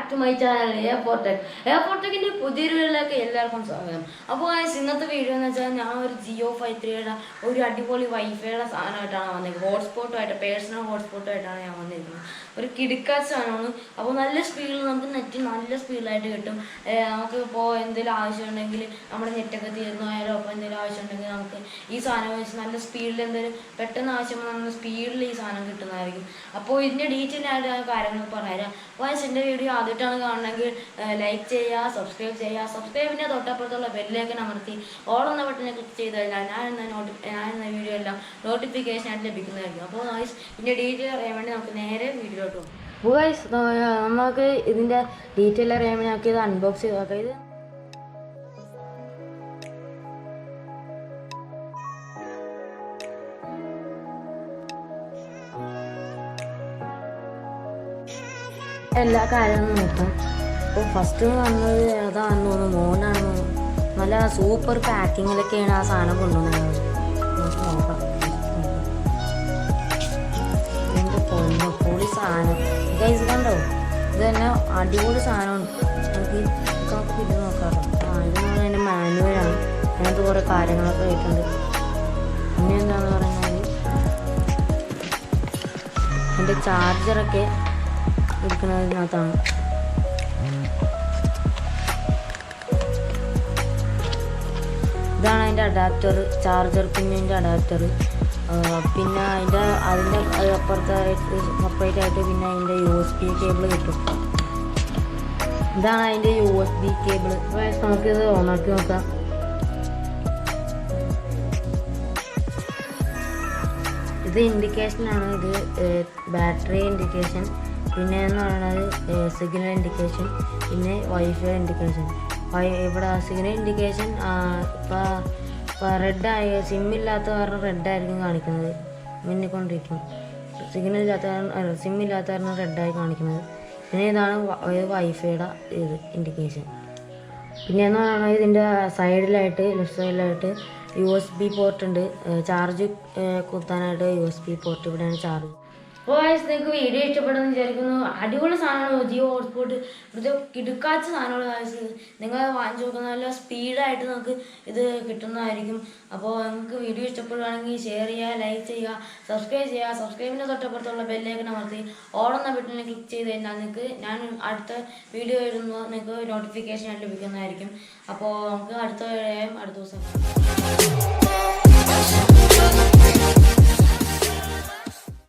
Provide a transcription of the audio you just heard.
Back to my channel എയർപോർട്ടൊക്കെ പുതിയൊരു വീട്ടിലേക്ക് എല്ലാവർക്കും സ്വാഗതം. അപ്പോൾ ഇന്നത്തെ വീഡിയോ എന്ന് വെച്ചാൽ ഞാൻ ഒരു ജിയോ 53യുടെ ഒരു അടിപൊളി വൈഫൈയുടെ സാധനമായിട്ടാണ് വന്നിരിക്കുന്നത്. ഹോട്ട്സ്പോട്ടുമായിട്ട് പേഴ്സണൽ ഹോട്ട്സ്പോട്ടുമായിട്ടാണ് ഞാൻ വന്നിരിക്കുന്നത്. ഒരു കിടുക്കാച്ച സാധനമാണ്. അപ്പോൾ നല്ല സ്പീഡിൽ നമുക്ക് നെറ്റ് നല്ല സ്പീഡിലായിട്ട് കിട്ടും. നമുക്ക് ഇപ്പോൾ എന്തെങ്കിലും ആവശ്യമുണ്ടെങ്കിൽ നമ്മുടെ നെറ്റൊക്കെ തീർന്നു പോയാലോ അപ്പോൾ എന്തെങ്കിലും ആവശ്യമുണ്ടെങ്കിൽ നമുക്ക് ഈ സാധനം വെച്ച് നല്ല സ്പീഡിൽ എന്തെങ്കിലും പെട്ടെന്ന് ആവശ്യമുള്ള നല്ല സ്പീഡിൽ ഈ സാധനം കിട്ടുന്നതായിരിക്കും. അപ്പോൾ ഇതിൻ്റെ ഡീറ്റെയിൽ ആയിട്ട് കാര്യങ്ങൾ പറഞ്ഞുതരാം. അപ്പോൾ എൻ്റെ വീഡിയോ ആദ്യമായിട്ടാണ് കാണണമെങ്കിൽ ലൈക്ക് ചെയ്യുക, സബ്സ്ക്രൈബ് ചെയ്യുക. സബ്സ്ക്രൈബിൻ്റെ തൊട്ടപ്പുറത്തുള്ള ബെല്ലിലേക്ക് അമർത്തി ഓൾ എന്ന ബട്ടനെ ക്ലിക്ക് ചെയ്ത് കഴിഞ്ഞാൽ ഞാൻ എന്ന വീഡിയോ എല്ലാം നോട്ടിഫിക്കേഷൻ ആയിട്ട് ലഭിക്കുന്നതായിരിക്കും. അപ്പോൾ ഇതിൻ്റെ ഡീറ്റെയിൽ അറിയാൻ വേണ്ടി നമുക്ക് നേരെ വീഡിയോയിലോട്ട് പോകും. അപ്പോൾ നമുക്ക് ഇതിൻ്റെ ഡീറ്റെയിൽ അറിയാൻ വേണ്ടി നമുക്ക് ഇത് അൺബോക്സ് ചെയ്ത് നോക്കാം. ഇത് എല്ലാ കാര്യങ്ങളും നോക്കാം. അപ്പോൾ ഫസ്റ്റ് വന്നത് ഏതാണെന്ന് തോന്നുന്നു, മോനാണെന്ന് തോന്നുന്നു. നല്ല സൂപ്പർ പാക്കിങ്ങിലൊക്കെയാണ് ആ സാധനം കൊണ്ടുവന്നത്. നോക്കാം. എൻ്റെ പൊളി സാധനം ഗൈസ്, കണ്ടോ? ഇത് തന്നെ അടിപൊളി സാധനമാണ്. നമുക്ക് ഇത് നോക്കാമല്ലോ. ഇത് അതിൻ്റെ മാനുവലാണ്. അങ്ങനത്തെ കുറേ കാര്യങ്ങളൊക്കെ ആയിട്ടുണ്ട്. പിന്നെ എന്താണെന്ന് പറഞ്ഞാൽ എൻ്റെ ചാർജറൊക്കെ ഇരിക്കുന്നതിനകത്താണ്. ഇതാണ് അതിൻ്റെ അഡാപ്റ്റർ, ചാർജർ പിന്നിൻ്റെ അഡാപ്റ്റർ. പിന്നെ അതിൻ്റെ അപ്പുറത്തായിട്ട് സെപ്പറേറ്റ് ആയിട്ട് പിന്നെ അതിൻ്റെ USB കേബിൾ കിട്ടും. ഇതാണ് അതിൻ്റെ USB കേബിൾ. നമുക്കിത് ഓണാക്കി നോക്കാം. ഇത് ഇൻഡിക്കേഷനാണ്. ഇത് ബാറ്ററി ഇൻഡിക്കേഷൻ, പിന്നെ എന്ന് പറയുന്നത് സിഗ്നൽ ഇൻഡിക്കേഷൻ, പിന്നെ വൈഫൈ ഇൻഡിക്കേഷൻ. ഇവിടെ സിഗ്നൽ ഇൻഡിക്കേഷൻ ഇപ്പോൾ റെഡായി, സിമ്മില്ലാത്ത കാരണം റെഡായിരിക്കും കാണിക്കുന്നത്, മിന്നിക്കൊണ്ടിരിക്കും. സിമ്മില്ലാത്ത കാരണം റെഡായി കാണിക്കുന്നത്. പിന്നെ ഇതാണ് വൈഫൈയുടെ ഇത് ഇൻഡിക്കേഷൻ. പിന്നെ എന്ന് പറയുന്നത് ഇതിൻ്റെ സൈഡിലായിട്ട് ലെഫ്റ്റ് സൈഡിലായിട്ട് USB പോർട്ട് ഉണ്ട്. ചാർജ് കുത്താനായിട്ട് USB പോർട്ട്. ഇവിടെയാണ് ചാർജ്. അപ്പോൾ നിങ്ങൾക്ക് വീഡിയോ ഇഷ്ടപ്പെടുമെന്ന് വിചാരിക്കുന്നു. അടിപൊളി സാധനമാണ് ജിയോ ഹോട്ട്സ്പോട്ട്. ഇവിടുത്തെ കിടുക്കാച്ച സാധനമാണ്. നിങ്ങൾ വാങ്ങിച്ചു നോക്കുന്ന നല്ല സ്പീഡായിട്ട് നമുക്ക് ഇത് കിട്ടുന്നതായിരിക്കും. അപ്പോൾ നിങ്ങൾക്ക് വീഡിയോ ഇഷ്ടപ്പെടുകയാണെങ്കിൽ ഷെയർ ചെയ്യുക, ലൈക്ക് ചെയ്യുക, സബ്സ്ക്രൈബ് ചെയ്യുക. സബ്സ്ക്രൈബിൻ്റെ തൊട്ടപ്പുറത്തുള്ള ബെല്ലേക്ക് അമർത്തി ഓൾ എന്ന ബട്ടണിൽ ക്ലിക്ക് ചെയ്ത് കഴിഞ്ഞാൽ നിങ്ങൾക്ക് ഞാൻ അടുത്ത വീഡിയോ ഇടുമ്പോൾ നിങ്ങൾക്ക് നോട്ടിഫിക്കേഷൻ ആയിട്ട് ലഭിക്കുന്നതായിരിക്കും. അപ്പോൾ നമുക്ക് അടുത്ത ദിവസം